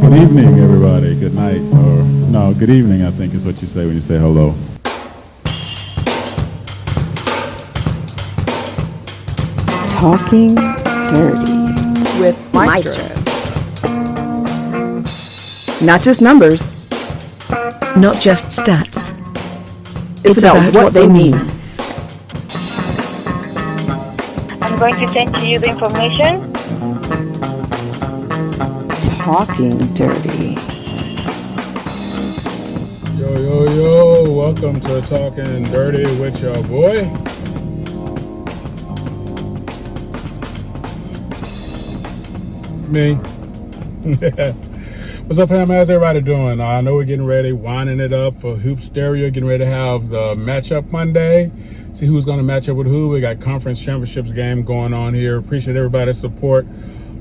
Good evening, everybody. Good night, or no, good evening, I think is what you say when you say hello. Talking Dirty with Maestro. Not just numbers, not just stats. it's about what they mean. I'm going to send to you the information. Talking Dirty. Yo, welcome to Talking Dirty with your boy. Me. What's up, fam? How's everybody doing? I know we're getting ready, winding it up for Hoop Stereo, getting ready to have the matchup Monday. See who's going to match up with who. We got conference championships game going on here. Appreciate everybody's support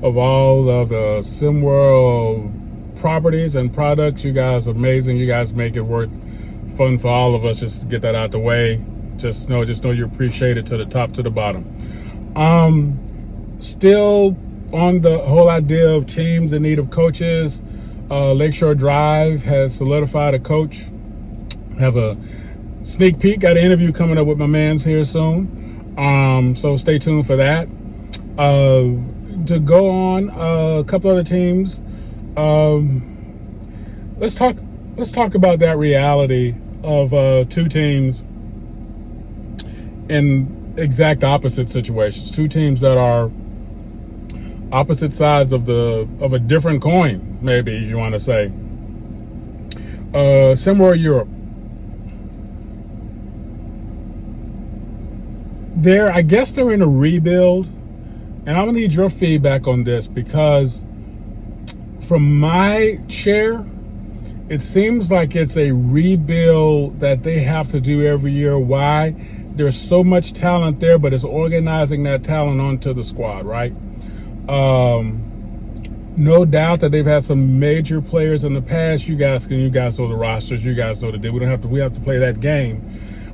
of all of the SimWorld properties and products. You guys are amazing. You guys make it worth fun for all of us. Just to get that out the way. Just know you appreciate it to the top to the bottom. Still on the whole idea of teams in need of coaches. Lakeshore Drive has solidified a coach. Have a sneak peek. Got an interview coming up with my mans here soon. So stay tuned for that. To go on a couple other teams. Let's talk about that reality of two teams in exact opposite situations. Two teams that are opposite sides of a different coin, maybe you want to say. SimWorld Europe. I guess they're in a rebuild, and I'm gonna need your feedback on this because from my chair, it seems like it's a rebuild that they have to do every year. Why? There's so much talent there, but it's organizing that talent onto the squad, right? No doubt that they've had some major players in the past. You guys know the rosters. You guys know the deal. We have to play that game.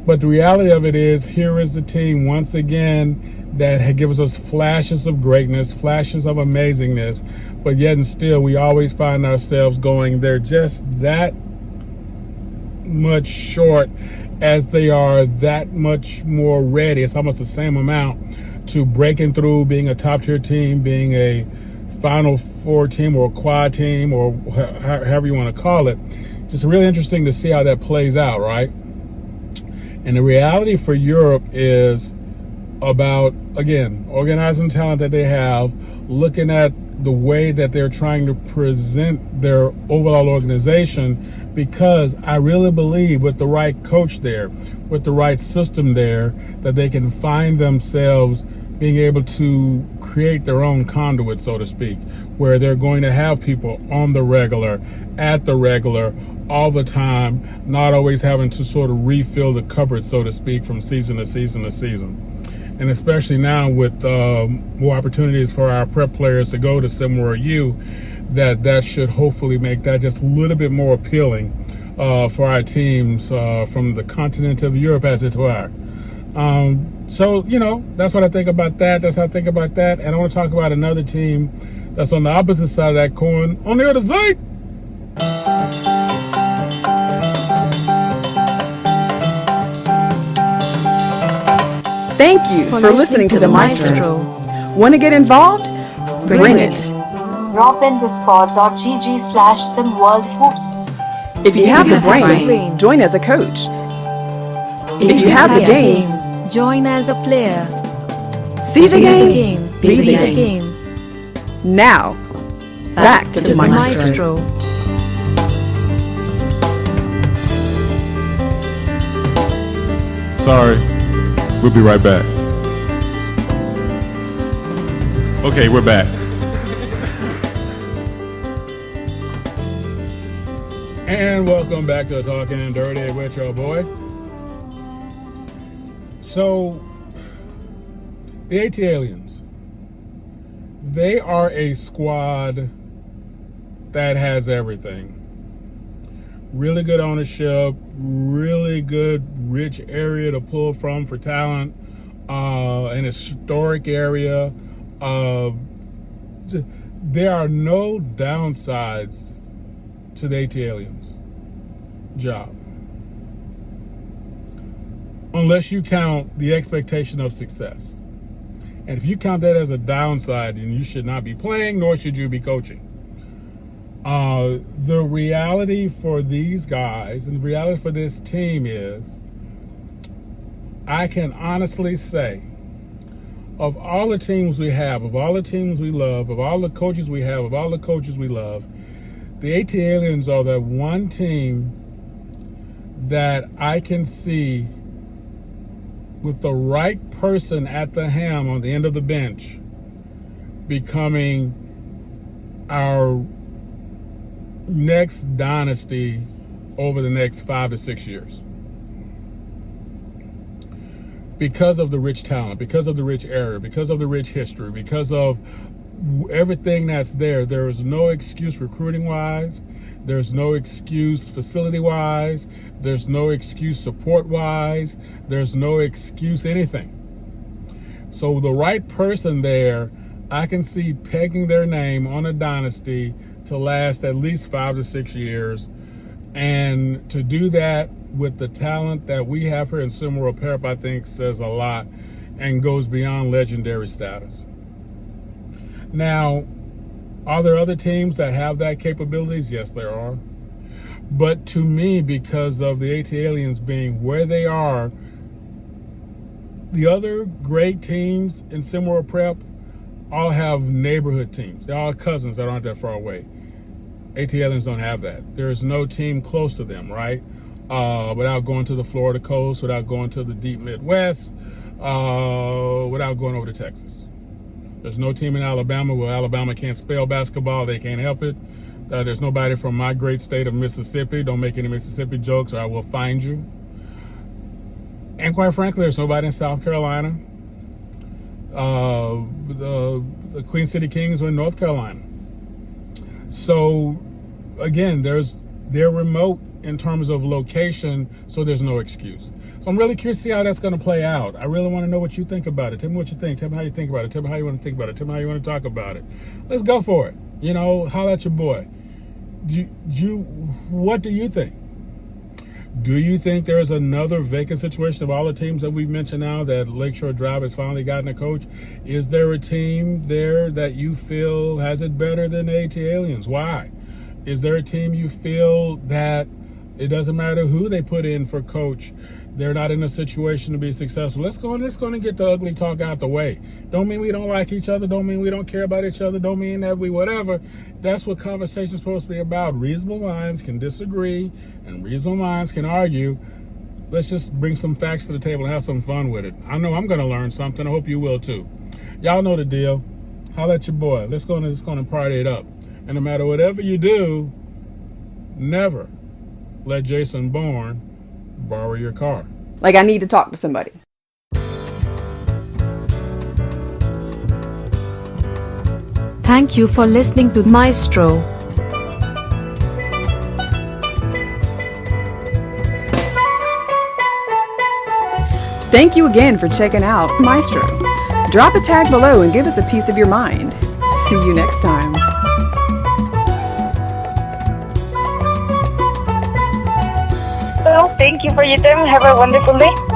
But the reality of it is, here is the team once again that gives us flashes of greatness, flashes of amazingness, but yet and still we always find ourselves going, they're just that much short as they are that much more ready. It's almost the same amount to breaking through, being a top tier team, being a Final Four team or a quad team or however you want to call it. Just really interesting to see how that plays out, right? And the reality for Europe is about, again, organizing talent that they have, looking at the way that they're trying to present their overall organization, because I really believe with the right coach there, with the right system there, that they can find themselves being able to create their own conduit, so to speak, where they're going to have people on the regular, at the regular, all the time, not always having to sort of refill the cupboard, so to speak, from season to season to season. And especially now with more opportunities for our prep players to go to SimWorld U, that should hopefully make that just a little bit more appealing for our teams from the continent of Europe, as it were. So, that's what I think about that. That's how I think about that. And I want to talk about another team that's on the opposite side of that coin, on the other side. Thank you for listening to the Maestro. Want to get involved? Bring it. Drop in discord.gg/SimWorld Hoops. If you have the brain, join as a coach. If you have the game, join as a player. See the game, be the game. game. Now, back to the Maestro. Sorry, we'll be right back. Okay, we're back. And welcome back to Talking Dirty with your boy. So, the ATLians, they are a squad that has everything. Really good ownership, really good, rich area to pull from for talent, an historic area. There are no downsides to the ATLians' job. Unless you count the expectation of success. And if you count that as a downside, then you should not be playing, nor should you be coaching. The reality for these guys and the reality for this team is, I can honestly say, of all the teams we have, of all the teams we love, of all the coaches we have, of all the coaches we love, the ATLians are the one team that I can see with the right person at the helm on the end of the bench becoming our next dynasty over the next 5 to 6 years. Because of the rich talent, because of the rich area, because of the rich history, because of everything that's there, there is no excuse recruiting-wise. There's no excuse facility-wise. There's no excuse support-wise. There's no excuse anything. So the right person there, I can see pegging their name on a dynasty to last at least 5 to 6 years. And to do that with the talent that we have here in SimWorld Hoops, I think says a lot and goes beyond legendary status. Now, are there other teams that have that capabilities? Yes, there are. But to me, because of the ATLians being where they are, the other great teams in SimWorld Prep all have neighborhood teams. They're all cousins that aren't that far away. ATLians don't have that. There is no team close to them, right? Without going to the Florida coast, without going to the deep Midwest, without going over to Texas. There's no team in Alabama. Well, Alabama can't spell basketball. They can't help it. There's nobody from my great state of Mississippi. Don't make any Mississippi jokes or I will find you. And quite frankly, there's nobody in South Carolina. The Queen City Kings are in North Carolina. So, again, they're remote in terms of location, so there's no excuse. So I'm really curious to see how that's going to play out. I really want to know what you think about it. Tell me what you think. Tell me how you think about it. Tell me how you want to think about it. Tell me how you want to talk about it. Let's go for it. You know, holla at your boy. What do you think? Do you think there's another vacant situation of all the teams that we've mentioned now that Lakeshore Drive has finally gotten a coach? Is there a team there that you feel has it better than the ATLians? Why? Is there a team you feel that it doesn't matter who they put in for coach, they're not in a situation to be successful? Let's go and get the ugly talk out the way. Don't mean we don't like each other. Don't mean we don't care about each other. Don't mean that we whatever. That's what conversation's supposed to be about. Reasonable minds can disagree and reasonable minds can argue. Let's just bring some facts to the table and have some fun with it. I know I'm going to learn something. I hope you will too. Y'all know the deal. Holla at your boy. Let's go and party it up. And no matter whatever you do, never let Jason Bourne borrow your car. Like I need to talk to somebody. Thank you for listening to Maestro. Thank you again for checking out Maestro. Drop a tag below and give us a piece of your mind. See you next time. Well, thank you for your time. Have a wonderful day.